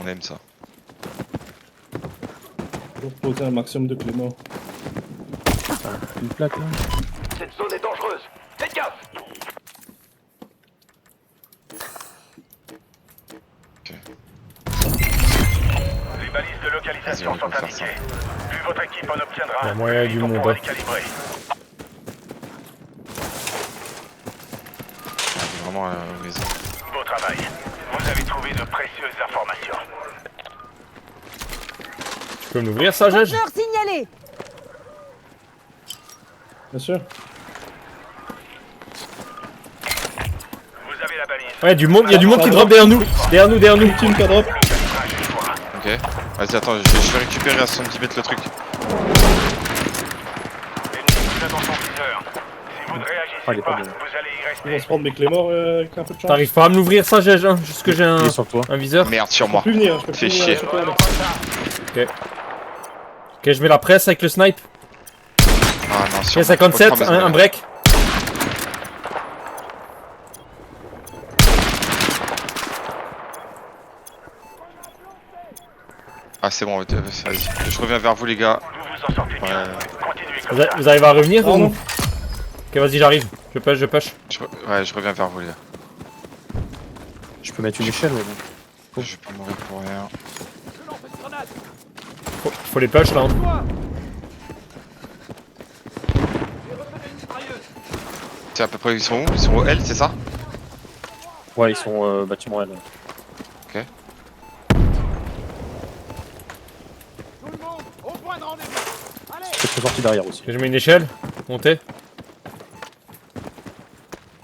On aime ça. Pour poser un maximum de clément. Une plaque là. Cette zone est dangereuse. Faites gaffe. Ok. Les balises de localisation Vas-y, on sont peut faire indiquées. Plus votre équipe en obtiendra, Il y a moyen plus du vite on monde, pourra hein. les calibrer. On est vraiment à la maison. Beau travail. Vous avez trouvé de précieuses informations. Tu peux m'ouvrir ça, Gage? Danger signalé. Bien sûr. Vous avez la balise. Ouais, du monde, il y a du monde qui drop derrière nous. Derrière nous, derrière nous. Team qui drop. Ok. Vas-y, attends, je vais récupérer à 70 mètres le truc. Ennemi vous a dans son viseur. Si vous ne Ah, il réagissez est pas pas, bien. vous allez y Ils vont rester. se prendre mes clémors avec un peu de chance. T'arrives pas à me l'ouvrir ça, Gage, hein? Juste que j'ai Il est sur toi. un viseur. Merde, sur Je moi. peux plus venir, je peux Fais plus venir. chier. je peux pas aller. Ok, je mets la presse avec le snipe. Ah non, sur Ok, 57, un break. Ah, c'est bon, vas-y. Je reviens vers vous, les gars. Vous vous en sortez bien. Continuez comme ça. Vous arrivez à revenir Oh ou... non. Ok, vas-y, j'arrive. Je push, je push. Ouais, je reviens vers vous, les gars. Je peux mettre une échelle ouais, bon. Je vais pas mourir pour rien. Faut les push là. Hein. C'est à peu près, ils sont où? Ils sont au L, c'est ça? Ouais, ils sont bâtiment L. Ok. Peut-être sont sortis derrière aussi. Je mets une échelle. Montez.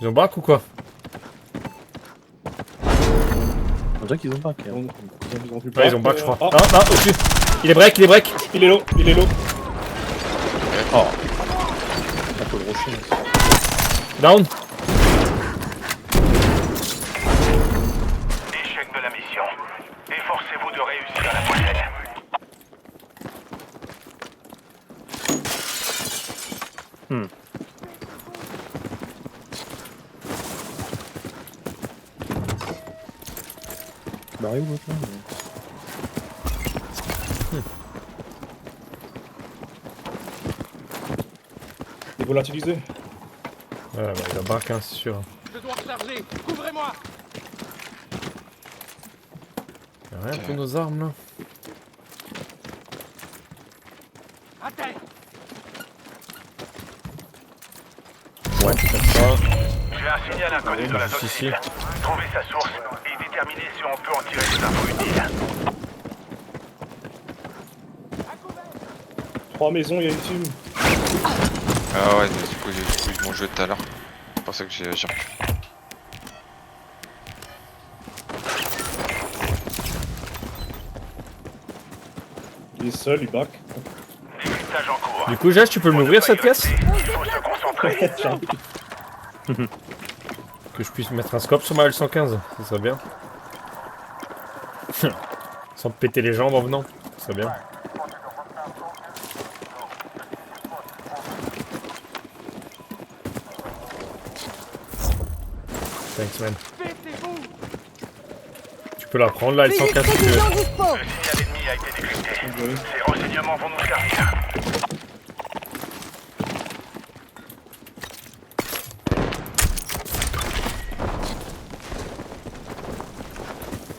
Ils ont back ou quoi? On dirait qu'ils ont pas. Ils ont plus Ouais, ils ont back, je crois. Oh, Ah, ah, au-dessus. Il est break, il est break. il est low, il est low. Oh. Un peu le rocher. Down. Échec de la mission. Efforcez-vous de réussir la prochaine. Barré ou l'autre là Il faut l'utiliser. Ouais, bah, il a back, hein, c'est sûr. Je dois recharger. Couvrez-moi. Y'a rien pour nos armes là. À terre. Ouais, peut-être pas. J'ai un signal inconnu sur la zone Si, si. cible. Trouvez sa source et déterminez si on peut en tirer des infos utiles. 3 maisons, il y a une team. Ah ouais, du coup, ils m'ont joué tout à l'heure. C'est pour ça que j'ai reculé. Il est seul, il back. Décryptage en cours. Du coup, Jess, tu peux m'ouvrir cette pièce? Il faut se concentrer. Que je puisse mettre un scope sur ma L115, ça serait bien. Sans te péter les jambes en venant, ça serait bien. Thanks man. Tu peux la prendre la Fusil de L115 si tu veux. précision dispo. Le signal ennemi a été décrypté. Ces renseignements vont nous servir.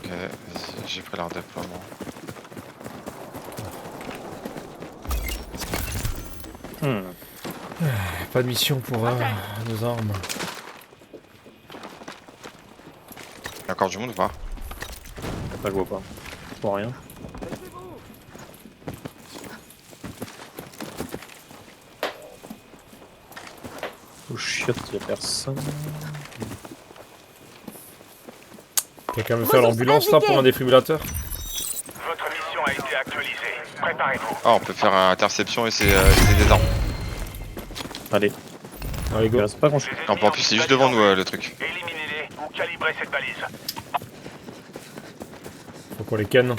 Ok, vas-y, j'ai pris leur déploiement. Pas de mission pour nos armes. Il y a encore du monde ou pas? Pas, je vois pas. Je vois rien. Oh chiotte, y'a personne. Quelqu'un veut faire l'ambulance là pour un défibrillateur? Votre mission a été actualisée. Préparez-vous. Ah, on peut faire interception et c'est des armes. Allez, Allez il go. reste pas grand chose. Non, en plus, c'est juste devant nous le truc. Éliminez-les ou calibrez cette balise. Faut qu'on les ken. Ok,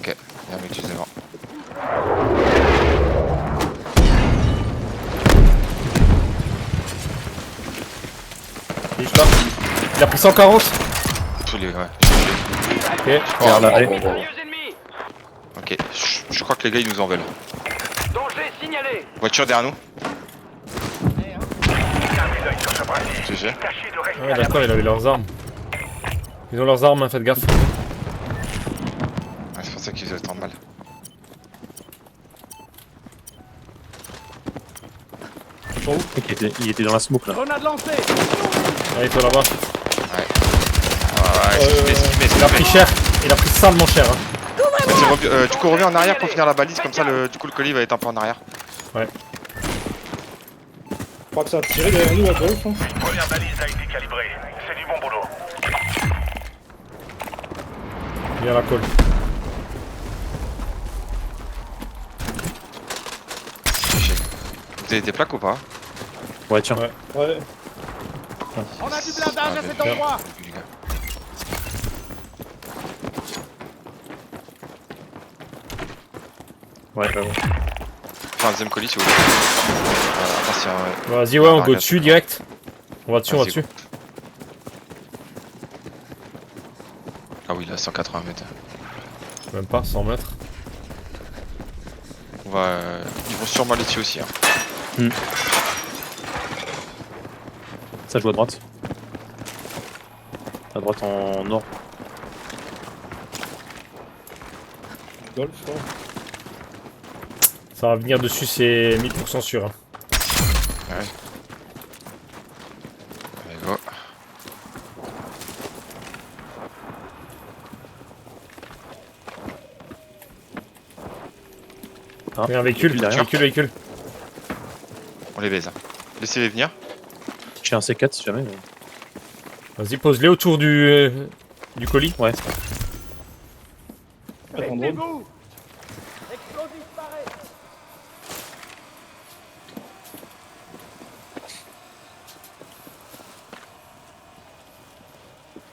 il y a un mec juste devant. Il est juste là. Il a pris 140. Tous les, ouais. Vers là, allez. Ok, je crois que les gars ils nous en veulent. Danger signalé. Voiture derrière nous. Gardez l'œil sur ce bracelet. GG. Tâchez de rester Ouais, à d'accord, il avait leurs armes. Ils ont leurs armes, hein, faites gaffe. Ouais, c'est pour ça qu'ils attendent mal. Ok, il était dans la smoke là. Grenade lancée. Allez, toi là-bas. Ah ouais, esquivez. Il a pris cher. Il a pris salement cher. Hein. Du coup reviens en arrière pour finir la balise, comme ça du coup le colis va être un peu en arrière. Je crois que ça a tiré derrière nous à gauche. Hein. Première balise a été calibrée. C'est du bon boulot. Viens la colle. GG. Vous avez des plaques ou pas? Ouais, tiens. Ouais. Ouais. On a du blindage à cet bien. endroit. Les gars. Ouais. Enfin, un deuxième colis si vous voulez. Attention, ouais. Vas-y, ouais, on Ah, go gars. dessus direct. On va dessus, on va Vas-y, dessus. Ah oui, là 180 mètres. Même pas, 100 mètres. On va, ils vont sûrement aller dessus aussi. Hein. Ça joue à droite. À droite en nord. Golf, ouais. Ça va venir dessus, c'est 1000% sûr. Hein. Allez, go. Ah, Il y a un véhicule, derrière. véhicule. On les baise. Hein. Laissez-les venir. J'ai un C4 si jamais. Vas-y, pose-les autour du colis. Ouais. Attends, drone. Explosif pareil.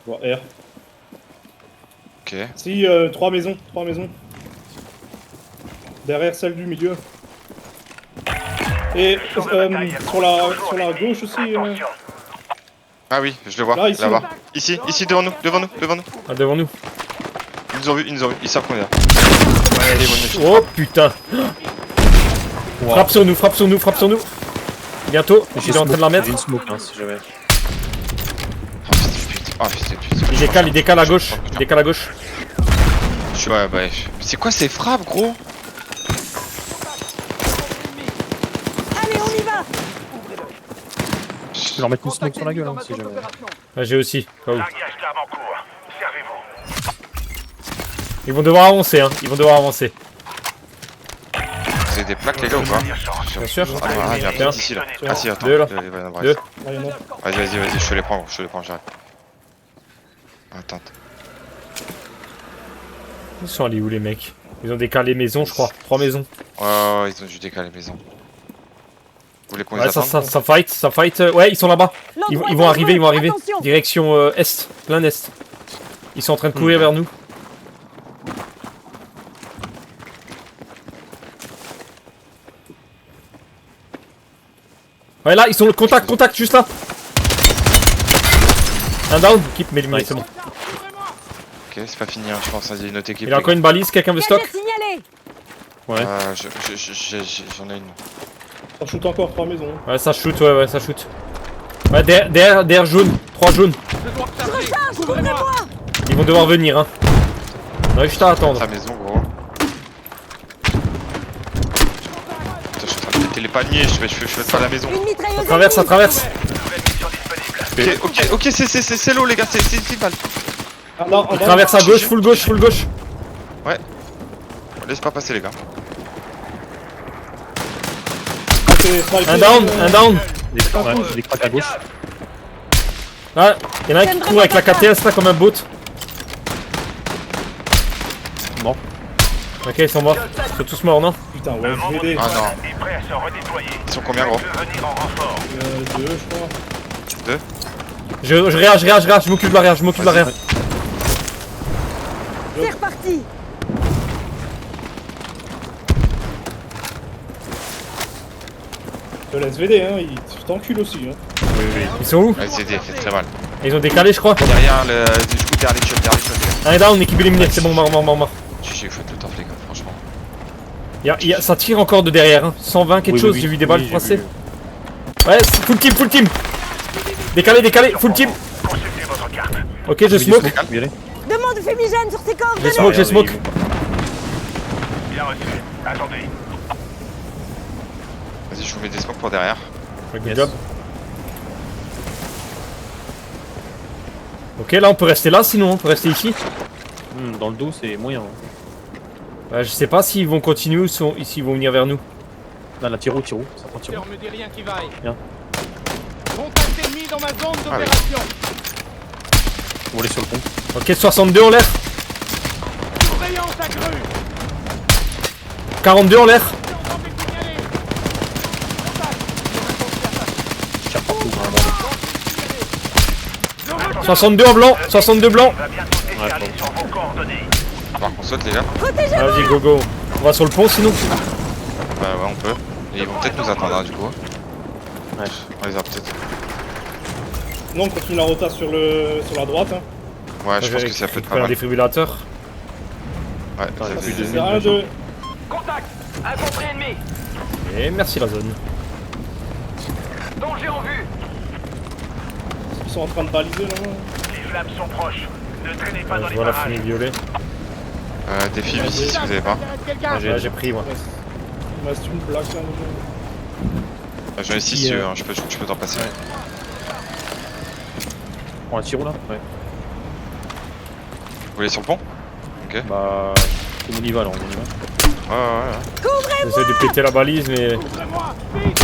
Bon, R. Ok. Si, 3 maisons. Derrière celle du milieu. Et sur la gauche aussi. Attention. Ah oui, je le vois. Là, ici. Là-bas. Ici, devant nous. Ah, devant nous. Ils nous ont vu. Ils savent qu'on est là. Allez, bonne nuit. Oh putain. Frappe sur nous. Bientôt, je suis en train de la mettre. J'ai une smoke hein, si jamais. Oh putain de pute. Il décale à gauche. Ouais, bah. C'est quoi ces frappes, gros? Allez, on y va. Je peux leur mettre une smoke sur la gueule hein, si jamais. Ah, j'ai aussi. Pas où. Largage d'armes en cours. Servez-vous. Ils vont devoir avancer. Vous avez des plaques, les gars, ou pas? Bien sûr. Ah, non, il y a un Tiens. petit ici, là. Ah, si, attends. Deux, là. Il va y en avoir Deux. ici. Ah, il y en a. Vas-y, je te les prends, gros. J'arrive. Attends. Ils sont allés où les mecs? Ils ont décalé maison, je crois. 3 maisons. Ouais, ils ont dû décaler les maisons. Vous voulez qu'on les Ouais, attende? ça fight. Ouais, ils sont là-bas. Ils L'endroit vont arriver. Attention. Direction est, plein est. Ils sont en train de courir vers nous. Ouais, là, ils sont le contact, juste là. Un down, keep, mais c'est bon. Ok, c'est pas fini, hein, je pense. Vas-y, une autre équipe. Il a encore une balise, quelqu'un veut stock? Signalé. Ouais. J'en ai une. Ça shoot encore 3 maisons. Ouais, ça shoot, ouais, ça shoot. Ouais, derrière jaune, 3 jaunes. Recharge, couvrez-moi. Ils vont devoir venir, hein. On a juste à attendre. Ta maison, gros. Putain, je suis en train de péter les palmiers, je fais pas la maison. Une mitrailleuse. Ça traverse. Nouvelle mission disponible. Ok, c'est l'eau, les gars, c'est mal. Ah non, Il traverse à gauche, full gauche. Ouais. Laisse pas passer, les gars. Un down. Ouais, j'ai des craques à gauche. Là, il y en a un qui court avec la KTS là comme un bot. Mort. Ok, ils sont morts. Ils sont tous morts, non? Putain, ouais, je vais aider. Ah non. Est prêt à se redéployer. Ils sont combien, gros? Peut venir en renfort. 2, je crois. 2. Je réage, je m'occupe de l'arrière, C'est reparti. Le SVD, hein, il t'encule aussi. Hein. Ils sont où? Ouais, c'est fait très mal. Ils ont décalé, je crois. Derrière le. Du coup, derrière les shots, Un est down, équipe éliminée, c'est bon, mort. GG, vous faites le taf, les gars, franchement. Ça tire encore de derrière, hein. 120 quelque chose, j'ai vu des balles passer. Ouais, full team. Décalé, full team. Consultez votre carte. Ok, je smoke. Demande fumigène sur tes coordonnées. J'ai smoke. Bien reçu. Attendez. Vas-y, je vous mets des smokes pour derrière. Good job. Ok, là on peut rester là, sinon on peut rester ici. Dans le dos, c'est moyen. Je sais pas s'ils vont continuer ou s'ils vont venir vers nous. Là, la tiro, ça prend tiro. me dit rien qui vaille. Bien. Contact ennemi dans ma zone Ah oui. d'opération. On va aller sur le pont. Ok, 62 en l'air. Surveillance accrue. 42 en l'air. J'entends des signalés. Tire partout, vraiment. 62 en blanc. 62 blanc. On va bientôt décaler sur vos coordonnées. Par contre, saute, les gars. Vas-y, go. On va sur le pont sinon. Bah ouais, on peut. Et ils vont peut-être nous attendre, hein, du coup. Ouais. On les a peut-être. Non, on continue la rota sur la droite. Hein. Ouais, je pense que ça peut être pas un mal. défibrillateur. Ouais, Attends, ça il y a fait- plus de- C'est un, deux. Contact. Infanterie ennemie. Et merci la zone. Danger en vue. Ils sont en train de baliser là. Les flammes sont proches. Ne traînez pas dans Je les vois la parages. fumée violet. Des films ici, si vous avez pas. Quelqu'un. J'ai pris moi. Il me reste une plaque là. J'en ai 6 si tu veux, hein, je peux t'en passer. On prend la tiro là. Ouais. Vous voulez sur le pont? Bah. Tout le monde y va là, on y va. Ouais. J'essaie de péter la balise mais. Ouvrez-moi. Vite.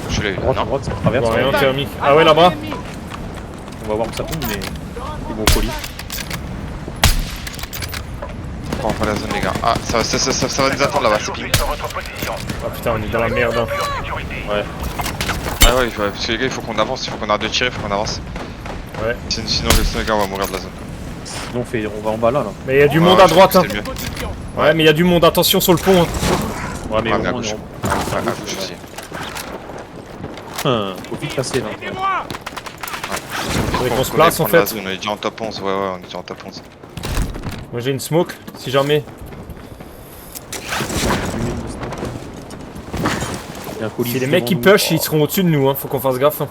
Je l'ai eu. Droite, Non. droite, ça Je traverse. vois rien Ouais. thermique. Ah ouais là-bas. Ennemi. On va voir où ça tombe, mais. Ils vont au colis. On prend pas la zone, les gars. Ah, ça va nous attendre là-bas, c'est ping. Sur votre position. Ah putain, on est dans la merde. Hein. Plus en sécurité. Ah ouais, parce que les gars, il faut qu'on avance, il faut qu'on arrête de tirer, il faut qu'on avance. Ouais. Sinon, les gars, on va mourir de la zone. Sinon, on va en bas là. Mais il y a du Ouais, monde je à pense droite. que Hein. c'est le mieux. Position. Ouais, mais il y a du monde. Attention sur le pont. Hein. Ouais, mais Ouais, au mais à moins, gauche. on À gauche aussi. Faut vite passer là. Aidez-moi. Faudrait qu'on se Faut place en prendre la fait. zone, on est déjà en top 11, ouais, on est déjà en top 11. Moi j'ai une smoke si jamais. Il y a un colis Si les mecs qui devant nous. push, ils seront au-dessus de nous. Hein. Faut qu'on fasse gaffe. Hein.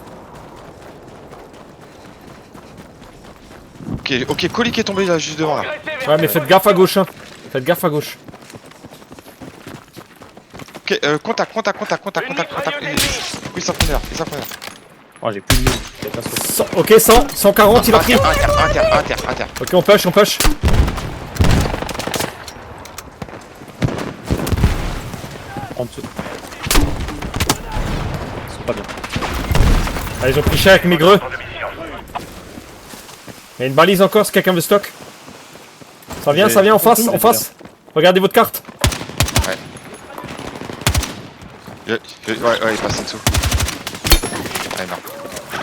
Ok, colis qui est tombé là, juste devant là. Progressez vers Ouais, mais faites gaffe à gauche. Hein. Faites gaffe à gauche. Ok, contact. Oui, ça prend l'air, Oh, j'ai plus de mine. Catastrophe. Ok, 100, 140, il a pris. Inter. Ok, on push. En dessous. Ils sont pas bien. Ah, ils ont pris cher avec mes greux. En de mission. Il y a une balise encore si quelqu'un veut stock. Ça vient en face. Regardez votre carte. Ouais, il passe en dessous. Allez, merde.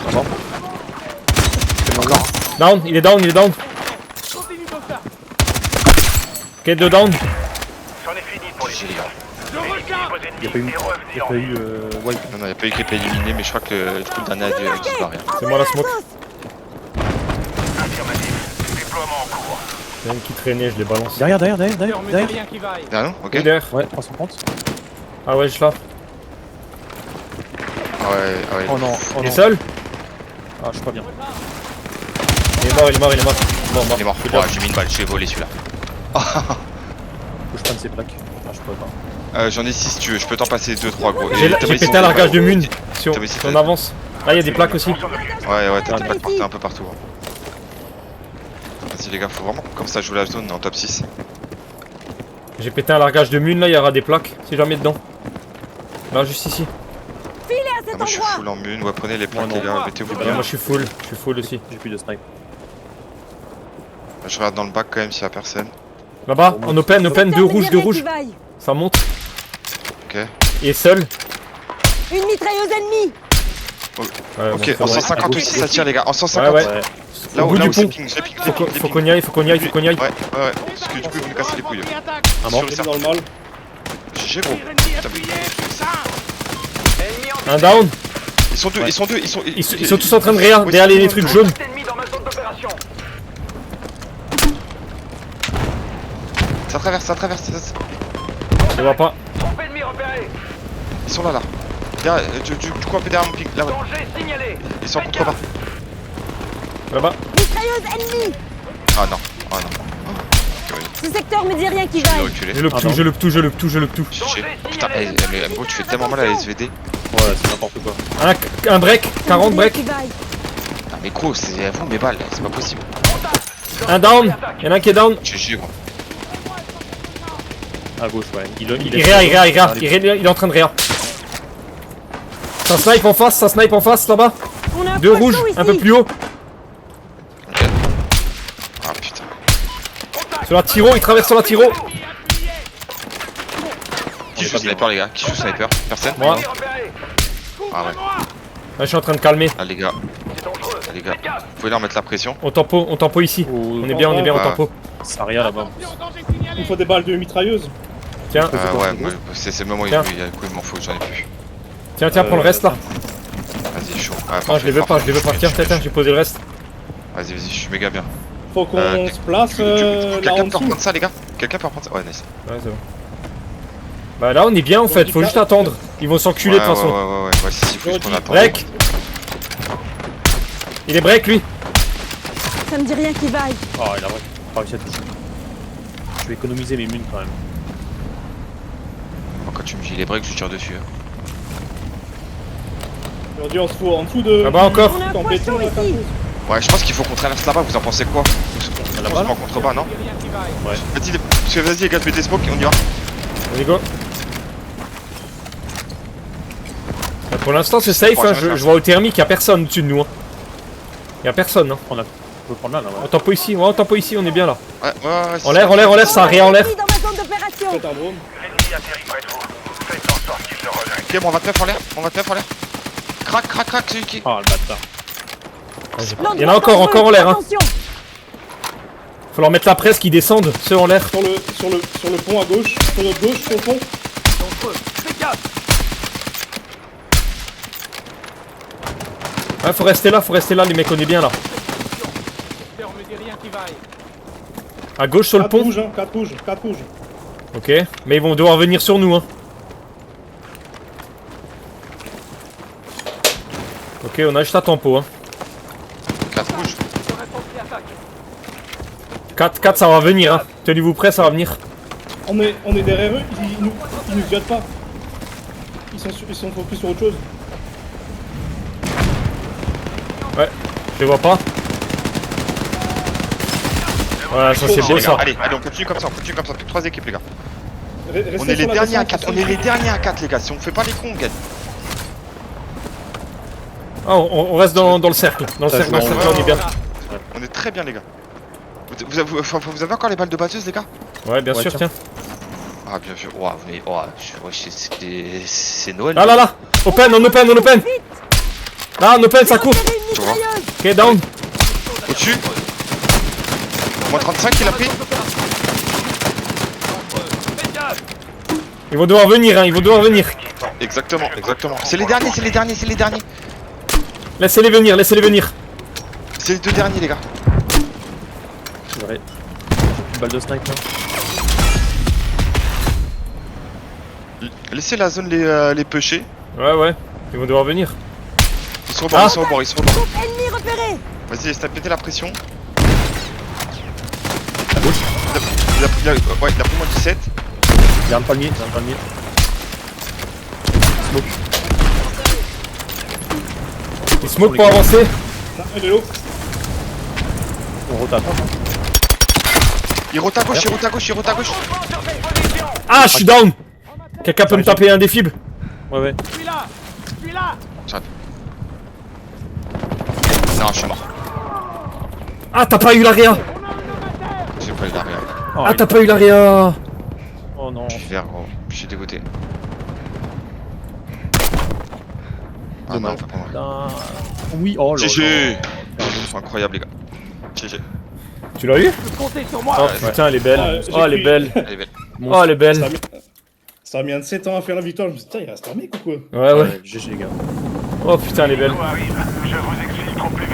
D'abord. Encore. Down, il est down. Continue comme ça. Ok, 2 down. C'en est fini pour les GG, les missions. gars. Je recharge. Vos ennemis et revenez en ville. White. Non, il n'y a pas eu qui est éliminé, mais je crois que du coup, le dernier a disparu. C'est moi la smoke. Affirmatif. Déploiement en cours. Il y en a une qui traînait, je les balance. Derrière. Me dit rien qui vaille. Derrière nous? Ok. Il est derrière. Ouais, 330. Ah ouais, je là. Ah ouais. Oh non, Il est seul. Ah, je suis pas bien. Il est mort. Mort. Il est mort. Ouais, j'ai mis une balle, je l'ai volé celui-là. Faut que je prenne ces plaques. Ah, je pourrais pas. J'en ai 6 si tu veux, je peux t'en passer 2-3 gros. J'ai pété un largage de mune. Si T'as mis si on t'as- avance. Là, il y a des plaques aussi. Ouais, t'as des plaques partout un peu partout. Hein. Vas-y les gars, faut vraiment comme ça jouer la zone, on est en top 6. J'ai pété un largage de mune. Là, il y aura des plaques. Si jamais dedans. Là, juste ici. Filez à Ah, cet moi je suis endroit. full en mune, ouais prenez les plaques non. les gars, mettez-vous Ouais, bien. moi, je suis full aussi. J'ai plus de snipe. Je regarde dans le bac quand même s'il y a personne. Là-bas, en open, 2 rouges, 2 rouges. Qui vaille. Ça monte. Ok. Il est seul. Une mitrailleuse ennemie. Ouais, Ok, bon, c'est en bon. 150 aussi ça tire les gars, en 150. Ouais. Ouais. Là Au où, bout là du où c'est pont. ping, je les ping, Faut qu'on y aille. Ouais, parce que du coup ils vont nous casser les couilles. Un mort. Sur le C'est dans le mal. GG gros. Ennemi appuyé. Putain. Ennemi en Un down. Ils sont deux, Ouais. ils sont deux, ils sont... Ils sont tous en train de réa, Oui, derrière les c'est- trucs jaunes. Ennemi dans ma zone d'opération. Ça traverse, ça traverse. Je vois pas. Troupe ennemi repéré. Ils sont là, là. Derrière, du coup, un peu derrière mon pic, là, ouais. Danger signalé. Ils sont en Faites contrebas. Là-bas. Mitrailleuse ennemie. Ah non, ah non. Ce secteur me dit rien qui Je vais vaille. reculer. Je le tout, je le tout, je le tout, je le tout. Chiché. Putain, MBO, tu fais tellement mal à la SVD. Ouais, c'est n'importe quoi. Un break, 40 break. Qui vaille. Ah, mais gros, c'est à vous mes balles, c'est pas possible. Un down. Y'en a un qui est down. GG, gros. À gauche, ouais. Il est en train de réa. Ça snipe en face là-bas. On a un Deux poisson rouges, ici. un peu plus haut. Ok. Ah putain. Sur la tiro, il traverse sur la tiro. Qui joue sniper, les gars? Qui joue sniper? Personne? Moi. Ah ouais. Là, je suis en train de calmer. Ah les gars. Ah les gars. Vous pouvez leur mettre la pression? On tempo ici. On est bien au Ah. tempo. Ça rien là-bas. Il me faut des balles de mitrailleuse. Tiens, Ah ouais, moi, c'est le moment où il y a le coup, il m'en faut, j'en ai plus. tiens, prends le reste là. Vas-y, chaud. Ah, Ah, je les veux pas. Tiens, j'ai posé le reste. Vas-y, je suis méga bien. Faut qu'on se place là en Quelqu'un peut dessous. reprendre ça, les gars? Quelqu'un peut reprendre ça? Ouais, nice. Ouais, c'est bon. Bah là, on est bien en fait. Faut juste attendre. Ils vont s'enculer de toute façon. Ouais, si, faut juste qu'on attend. Break. Il est break lui. Ça me dit rien qui vaille. Oh, il a pas réussi à toucher. Je vais économiser mes mines quand même. Quand tu me dis les breaks, je tire dessus. hein. Aujourd'hui, on se fout en dessous de. Là-bas encore. On a un en béton, poisson là, ici. Cartouche. Ouais, je pense qu'il faut qu'on traverse là-bas, vous en pensez quoi? Là-bas, On se met en contrebas, non? Rien qui vaille. Vas-y les gars, je mets des smokes et on y va. Allez go. Bah, pour l'instant c'est safe, hein. je vois au thermique, y'a personne au-dessus de nous. Hein. Y'a personne. Hein. on peut prendre là, là, On tempo ici, on est bien là. Ouais, En l'air, ça a rien en l'air. Ennemi dans ma zone d'opération. Faites un drone. L'ennemi atterrit près de vous. Faites en sorte qu'il ne regrette. Ok, bon, on va te mettre en l'air, Crac, celui qui... Oh, le bâtard. Il y en a encore en l'air. Hein. Attention. Faut leur mettre la presse qui descendent, ceux en l'air. Sur le pont à gauche. Sur notre gauche, sur le pont. Faites gaffe. Ouais, faut rester là, les mecs, on est bien là. Secteur me dit rien qui vaille. À gauche sur le 4 pont. rouges, hein, 4 rouges, 4 rouges. Ok, mais ils vont devoir venir sur nous. Hein. Ok, on a juste à tempo. Hein. 4 rouges. Je reste en attaque. 4, ça va venir. Hein. Tenez-vous prêts, ça va venir. On est derrière eux, ils nous violent pas. Ils sont focus sur autre chose. Ouais, je les vois pas. Voilà, ça c'est beau Les gars, ça. allez, on continue comme ça, plus 3 équipes les gars. Restez On est les sur la derniers à descente, 4, on est les derniers à 4 les gars, si on fait pas les cons on gagne. Ah, on reste dans le cercle. Dans le cercle, on est bien. On est très bien les gars. Vous avez encore les balles de batteuse les gars? Ouais, bien sûr, tiens. Ah bien sûr, ouah, mais c'est Noël. Là. Open. Là, en open, ça court. Repérez une mitrailleuse. Ok, down. Au-dessus. Moins 35 il a pris. Faites gaffe. Ils vont devoir venir, hein, Exactement. C'est les derniers. Laissez-les venir. C'est les 2 derniers les gars. C'est vrai. Une balle de snipe là. Laissez la zone les pêcher. Ouais, ils vont devoir venir. Ils sont au bord. Troupe ennemi repérée. Vas-y, laisse péter la pression. À gauche. Il a pris moins 17. Derrière le palmier. Smoke. Ils smoke pour avancer. Non, il est haut. On rotate. Il rote à gauche. Ah, je suis down. Quelqu'un peut me taper un défib? Ouais. Je suis là. Non, je suis mort. Ah, t'as pas eu l'area. J'ai pas eu l'arrière. Ah, t'as pas eu l'area. Oh non. Je suis vert gros. Je suis dégoûté. Ah non, Dommage. pas pour moi. Putain. Oui, oh là. GG. Incroyable les gars. GG. Tu l'as eu? Comptez sur moi. Oh putain, elle est belle. Ouais, Oh, elle est belle. Allez, belle. Oh, elle est belle. Ça a mis un de 7 ans à faire la victoire. Je me suis dit, putain, il reste un mec ou quoi? Ouais. GG les gars. Oh putain, elle est belle. Arrive. Je vous exfiltre au plus